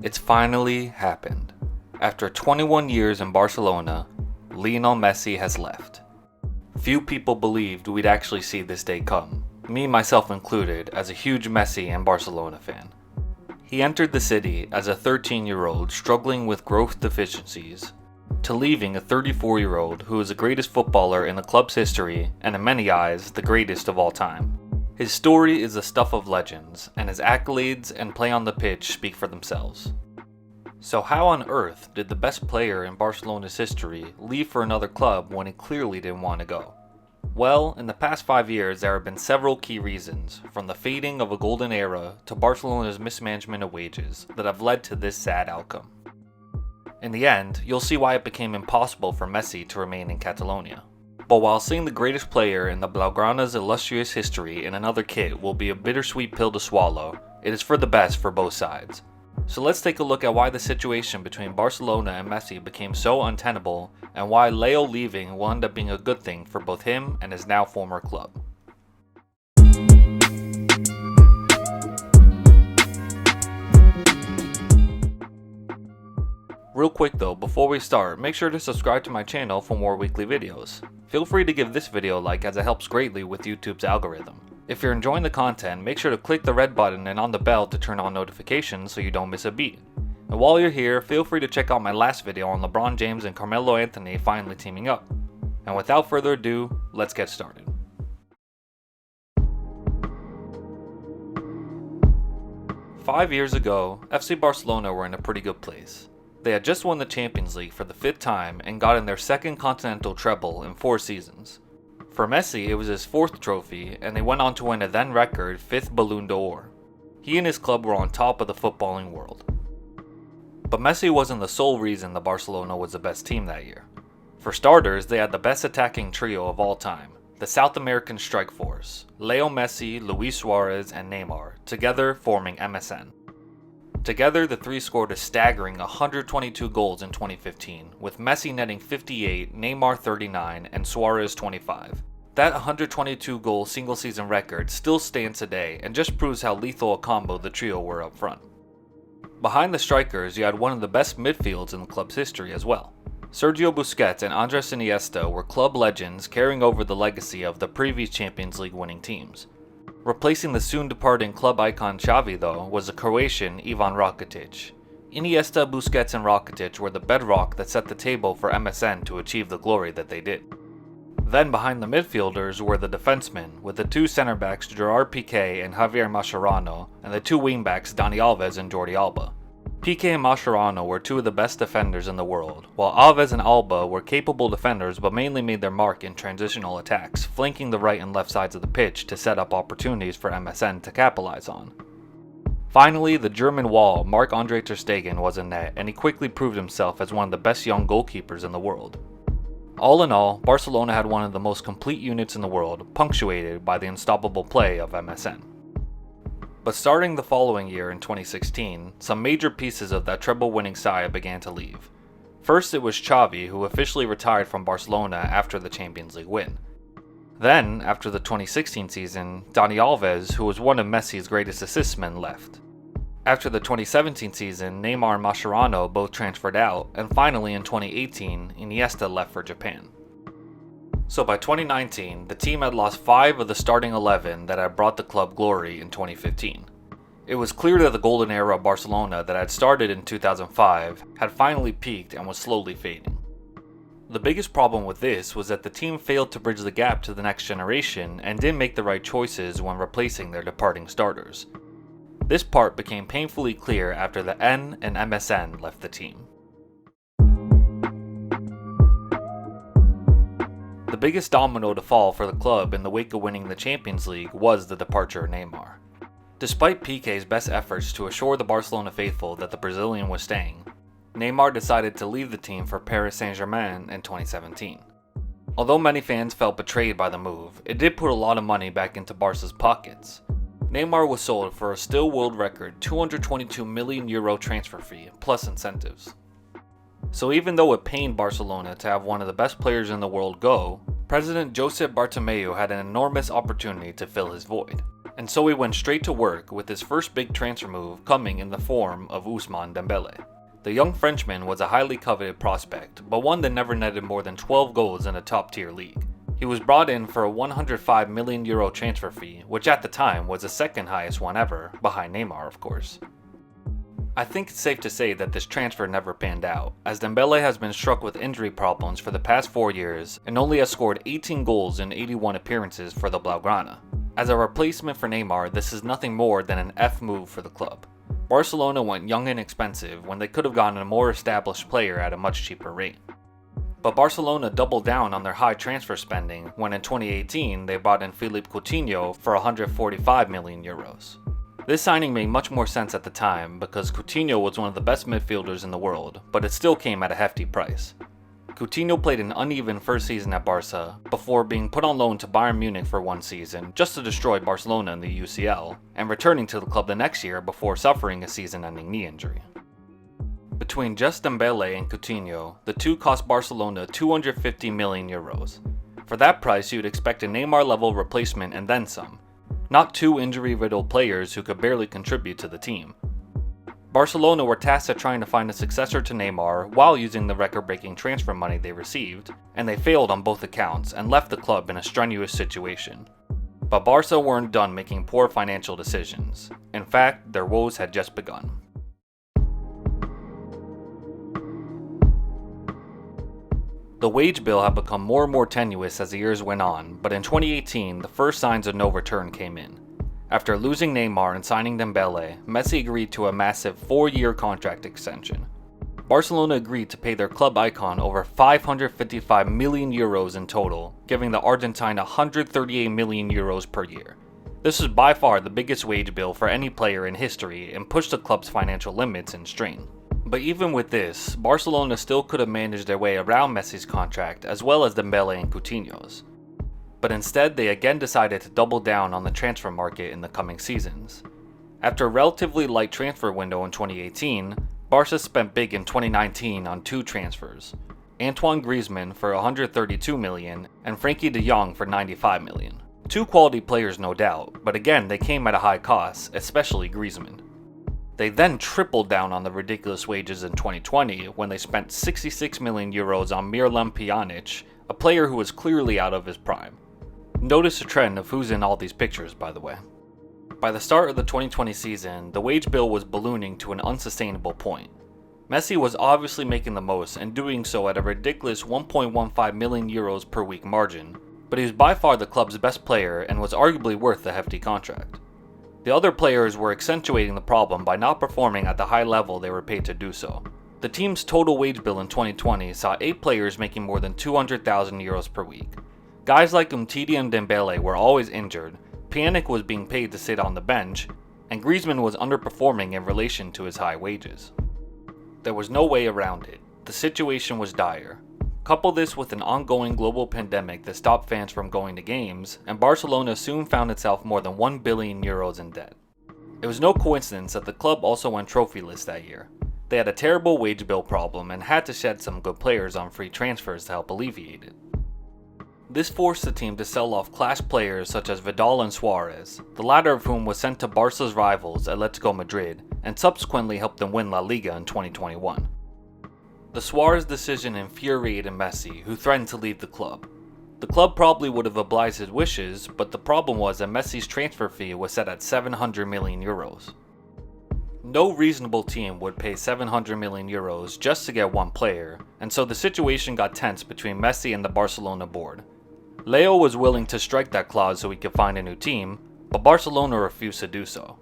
It's finally happened. After 21 years in Barcelona, Lionel Messi has left. Few people believed we'd actually see this day come, me myself included, as a huge Messi and Barcelona fan. He entered the city as a 13-year-old struggling with growth deficiencies, to leaving a 34-year-old who is the greatest footballer in the club's history and in many eyes, the greatest of all time. His story is the stuff of legends, and his accolades and play on the pitch speak for themselves. So how on earth did the best player in Barcelona's history leave for another club when he clearly didn't want to go? Well, in the past 5 years there have been several key reasons, from the fading of a golden era to Barcelona's mismanagement of wages, that have led to this sad outcome. In the end, you'll see why it became impossible for Messi to remain in Catalonia. But while seeing the greatest player in the Blaugrana's illustrious history in another kit will be a bittersweet pill to swallow, it is for the best for both sides. So let's take a look at why the situation between Barcelona and Messi became so untenable, and why Leo leaving will end up being a good thing for both him and his now former club. Real quick though, before we start, make sure to subscribe to my channel for more weekly videos. Feel free to give this video a like as it helps greatly with YouTube's algorithm. If you're enjoying the content, make sure to click the red button and on the bell to turn on notifications so you don't miss a beat. And while you're here, feel free to check out my last video on LeBron James and Carmelo Anthony finally teaming up. And without further ado, let's get started. Five years ago, FC Barcelona were in a pretty good place. They had just won the Champions League for the 5th time and gotten their second continental treble in 4 seasons. For Messi, it was his 4th trophy, and they went on to win a then record 5th Ballon d'Or. He and his club were on top of the footballing world. But Messi wasn't the sole reason that Barcelona was the best team that year. For starters, they had the best attacking trio of all time, the South American strike force, Leo Messi, Luis Suarez, and Neymar, together forming MSN. Together, the three scored a staggering 122 goals in 2015, with Messi netting 58, Neymar 39, and Suarez 25. That 122 goal single season record still stands today and just proves how lethal a combo the trio were up front. Behind the strikers, you had one of the best midfields in the club's history as well. Sergio Busquets and Andres Iniesta were club legends carrying over the legacy of the previous Champions League winning teams. Replacing the soon-departing club icon Xavi, though, was the Croatian Ivan Rakitic. Iniesta, Busquets, and Rakitic were the bedrock that set the table for MSN to achieve the glory that they did. Then behind the midfielders were the defensemen, with the 2 center-backs Gerard Piqué and Javier Mascherano, and the 2 wing-backs Dani Alves and Jordi Alba. Piqué and Mascherano were 2 of the best defenders in the world, while Alves and Alba were capable defenders but mainly made their mark in transitional attacks, flanking the right and left sides of the pitch to set up opportunities for MSN to capitalize on. Finally, the German wall, Marc-Andre ter Stegen, was in net, and he quickly proved himself as one of the best young goalkeepers in the world. All in all, Barcelona had one of the most complete units in the world, punctuated by the unstoppable play of MSN. But starting the following year in 2016, some major pieces of that treble-winning side began to leave. First it was Xavi, who officially retired from Barcelona after the Champions League win. Then, after the 2016 season, Dani Alves, who was one of Messi's greatest assist men, left. After the 2017 season, Neymar and Mascherano both transferred out, and finally in 2018, Iniesta left for Japan. So by 2019, the team had lost 5 of the starting 11 that had brought the club glory in 2015. It was clear that the golden era of Barcelona that had started in 2005 had finally peaked and was slowly fading. The biggest problem with this was that the team failed to bridge the gap to the next generation and didn't make the right choices when replacing their departing starters. This part became painfully clear after the N and MSN left the team. The biggest domino to fall for the club in the wake of winning the Champions League was the departure of Neymar. Despite Piqué's best efforts to assure the Barcelona faithful that the Brazilian was staying, Neymar decided to leave the team for Paris Saint-Germain in 2017. Although many fans felt betrayed by the move, it did put a lot of money back into Barca's pockets. Neymar was sold for a still world record €222 million transfer fee plus incentives. So even though it pained Barcelona to have one of the best players in the world go, President Josep Bartomeu had an enormous opportunity to fill his void. And so he went straight to work with his first big transfer move coming in the form of Ousmane Dembele. The young Frenchman was a highly coveted prospect, but one that never netted more than 12 goals in a top-tier league. He was brought in for a €105 million transfer fee, which at the time was the second highest one ever, behind Neymar of course. I think it's safe to say that this transfer never panned out, as Dembele has been struck with injury problems for the past 4 years and only has scored 18 goals in 81 appearances for the Blaugrana. As a replacement for Neymar, this is nothing more than an F move for the club. Barcelona went young and expensive when they could have gotten a more established player at a much cheaper rate. But Barcelona doubled down on their high transfer spending when in 2018 they brought in Philippe Coutinho for €145 million. This signing made much more sense at the time because Coutinho was one of the best midfielders in the world, but it still came at a hefty price. Coutinho played an uneven first season at Barca before being put on loan to Bayern Munich for 1 season just to destroy Barcelona in the UCL, and returning to the club the next year before suffering a season-ending knee injury. Between just Dembele and Coutinho, the two cost Barcelona €250 million. For that price, you'd expect a Neymar-level replacement and then some, not two injury-riddled players who could barely contribute to the team. Barcelona were tasked at trying to find a successor to Neymar while using the record-breaking transfer money they received, and they failed on both accounts and left the club in a strenuous situation. But Barca weren't done making poor financial decisions. In fact, their woes had just begun. The wage bill had become more and more tenuous as the years went on, but in 2018, the first signs of no return came in. After losing Neymar and signing Dembele, Messi agreed to a massive 4-year contract extension. Barcelona agreed to pay their club icon over €555 million in total, giving the Argentine €138 million per year. This was by far the biggest wage bill for any player in history and pushed the club's financial limits and strain. But even with this, Barcelona still could have managed their way around Messis' contract as well as Dembele and Coutinho's. But instead they again decided to double down on the transfer market in the coming seasons. After a relatively light transfer window in 2018, Barca spent big in 2019 on 2 transfers, Antoine Griezmann for €132 million and Frenkie de Jong for €95 million. 2 quality players no doubt, but again they came at a high cost, especially Griezmann. They then tripled down on the ridiculous wages in 2020 when they spent €66 million on Miralem Pjanic, a player who was clearly out of his prime. Notice a trend of who's in all these pictures, by the way. By the start of the 2020 season, the wage bill was ballooning to an unsustainable point. Messi was obviously making the most and doing so at a ridiculous €1.15 million per week margin, but he was by far the club's best player and was arguably worth the hefty contract. The other players were accentuating the problem by not performing at the high level they were paid to do so. The team's total wage bill in 2020 saw 8 players making more than €200,000 per week. Guys like Umtiti and Dembele were always injured, Pjanic was being paid to sit on the bench, and Griezmann was underperforming in relation to his high wages. There was no way around it. The situation was dire. Couple this with an ongoing global pandemic that stopped fans from going to games, and Barcelona soon found itself more than €1 billion in debt. It was no coincidence that the club also went trophyless that year. They had a terrible wage bill problem and had to shed some good players on free transfers to help alleviate it. This forced the team to sell off class players such as Vidal and Suarez, the latter of whom was sent to Barca's rivals Atletico Madrid and subsequently helped them win La Liga in 2021. The Suarez decision infuriated Messi, who threatened to leave the club. The club probably would have obliged his wishes, but the problem was that Messi's transfer fee was set at €700 million. No reasonable team would pay €700 million just to get one player, and so the situation got tense between Messi and the Barcelona board. Leo was willing to strike that clause so he could find a new team, but Barcelona refused to do so.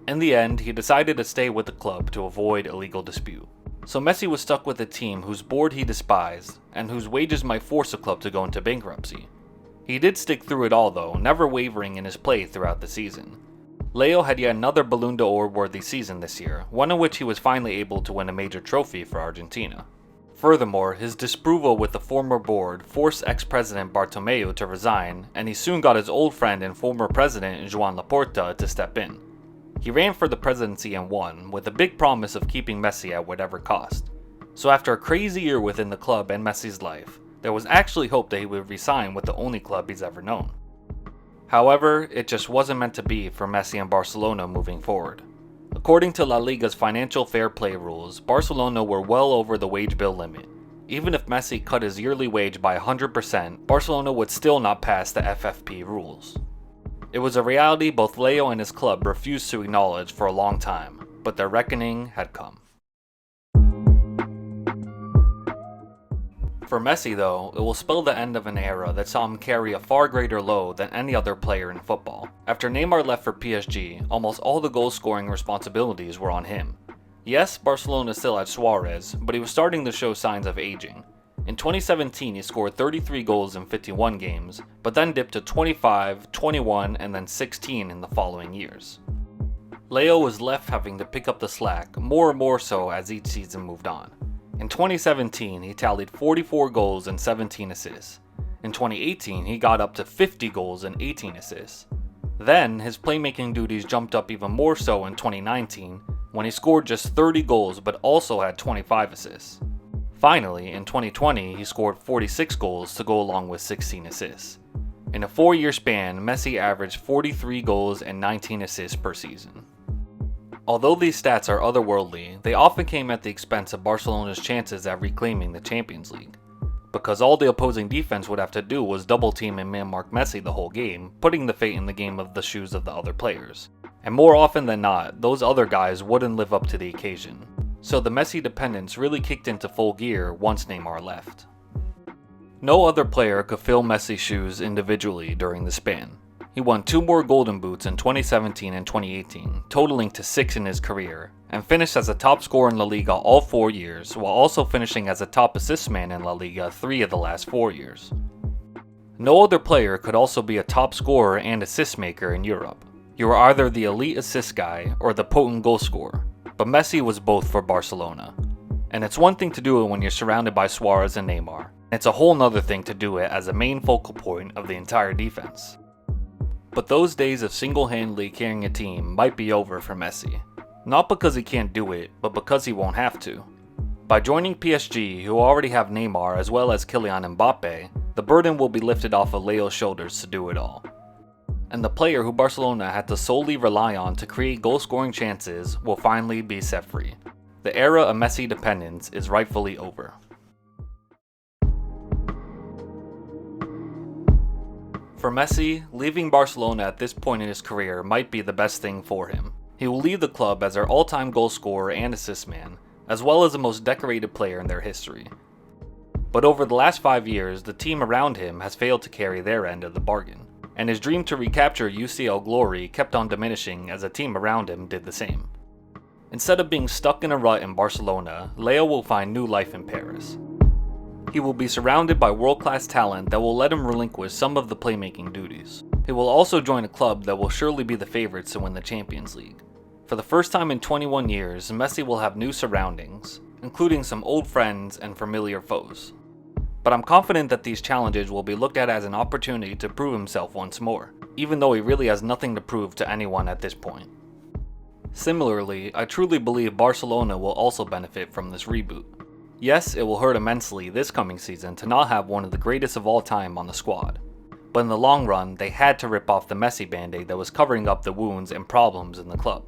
In the end, he decided to stay with the club to avoid a legal dispute. So Messi was stuck with a team whose board he despised, and whose wages might force the club to go into bankruptcy. He did stick through it all though, never wavering in his play throughout the season. Leo had yet another Ballon d'Or worthy season this year, one in which he was finally able to win a major trophy for Argentina. Furthermore, his disapproval with the former board forced ex-president Bartomeu to resign, and he soon got his old friend and former president Joan Laporta to step in. He ran for the presidency and won, with a big promise of keeping Messi at whatever cost. So after a crazy year within the club and Messi's life, there was actually hope that he would resign with the only club he's ever known. However, it just wasn't meant to be for Messi and Barcelona moving forward. According to La Liga's financial fair play rules, Barcelona were well over the wage bill limit. Even if Messi cut his yearly wage by 100%, Barcelona would still not pass the FFP rules. It was a reality both Leo and his club refused to acknowledge for a long time, but their reckoning had come. For Messi though, it will spell the end of an era that saw him carry a far greater load than any other player in football. After Neymar left for PSG, almost all the goal scoring responsibilities were on him. Yes, Barcelona still had Suarez, but he was starting to show signs of aging. In 2017 he scored 33 goals in 51 games, but then dipped to 25, 21, and then 16 in the following years. Leo was left having to pick up the slack, more and more so as each season moved on. In 2017, he tallied 44 goals and 17 assists. In 2018, he got up to 50 goals and 18 assists. Then, his playmaking duties jumped up even more so in 2019, when he scored just 30 goals but also had 25 assists. Finally, in 2020, he scored 46 goals to go along with 16 assists. In a 4-year span, Messi averaged 43 goals and 19 assists per season. Although these stats are otherworldly, they often came at the expense of Barcelona's chances at reclaiming the Champions League. Because all the opposing defense would have to do was double team and man mark Messi the whole game, putting the fate in the game of the shoes of the other players. And more often than not, those other guys wouldn't live up to the occasion. So the Messi dependence really kicked into full gear once Neymar left. No other player could fill Messi's shoes individually during the span. He won 2 more Golden Boots in 2017 and 2018, totaling to 6 in his career, and finished as a top scorer in La Liga all 4 years, while also finishing as a top assist man in La Liga 3 of the last 4 years. No other player could also be a top scorer and assist maker in Europe. You were either the elite assist guy or the potent goal scorer, but Messi was both for Barcelona. And it's one thing to do it when you're surrounded by Suarez and Neymar, it's a whole nother thing to do it as a main focal point of the entire defense. But those days of single-handedly carrying a team might be over for Messi. Not because he can't do it, but because he won't have to. By joining PSG, who already have Neymar as well as Kylian Mbappe, the burden will be lifted off of Leo's shoulders to do it all. And the player who Barcelona had to solely rely on to create goal-scoring chances will finally be set free. The era of Messi dependence is rightfully over. For Messi, leaving Barcelona at this point in his career might be the best thing for him. He will leave the club as their all-time goal scorer and assist man, as well as the most decorated player in their history. But over the last 5 years, the team around him has failed to carry their end of the bargain, and his dream to recapture UCL glory kept on diminishing as the team around him did the same. Instead of being stuck in a rut in Barcelona, Leo will find new life in Paris. He will be surrounded by world-class talent that will let him relinquish some of the playmaking duties. He will also join a club that will surely be the favorites to win the Champions League. For the first time in 21 years, Messi will have new surroundings, including some old friends and familiar foes. But I'm confident that these challenges will be looked at as an opportunity to prove himself once more, even though he really has nothing to prove to anyone at this point. Similarly, I truly believe Barcelona will also benefit from this reboot. Yes, it will hurt immensely this coming season to not have one of the greatest of all time on the squad. But in the long run, they had to rip off the Messi band-aid that was covering up the wounds and problems in the club.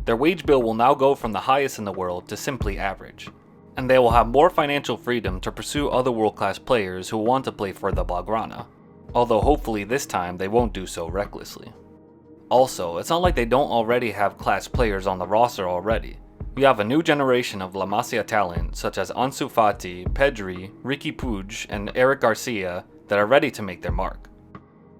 Their wage bill will now go from the highest in the world to simply average, and they will have more financial freedom to pursue other world-class players who want to play for the Blaugrana, although hopefully this time they won't do so recklessly. Also, it's not like they don't already have class players on the roster already. You have a new generation of La Masia talent such as Ansu Fati, Pedri, Riqui Puig, and Eric Garcia that are ready to make their mark.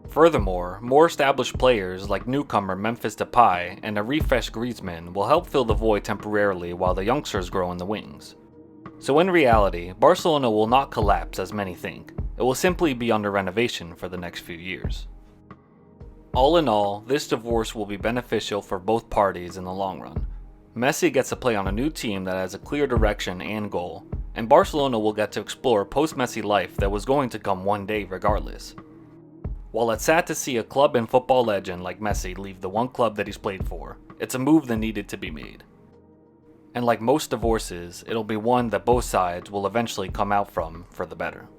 Furthermore, more established players like newcomer Memphis Depay and a refreshed Griezmann will help fill the void temporarily while the youngsters grow in the wings. So in reality, Barcelona will not collapse as many think. It will simply be under renovation for the next few years. All in all, this divorce will be beneficial for both parties in the long run. Messi gets to play on a new team that has a clear direction and goal, and Barcelona will get to explore post-Messi life that was going to come one day regardless. While it's sad to see a club and football legend like Messi leave the one club that he's played for, it's a move that needed to be made. And like most divorces, it'll be one that both sides will eventually come out from for the better.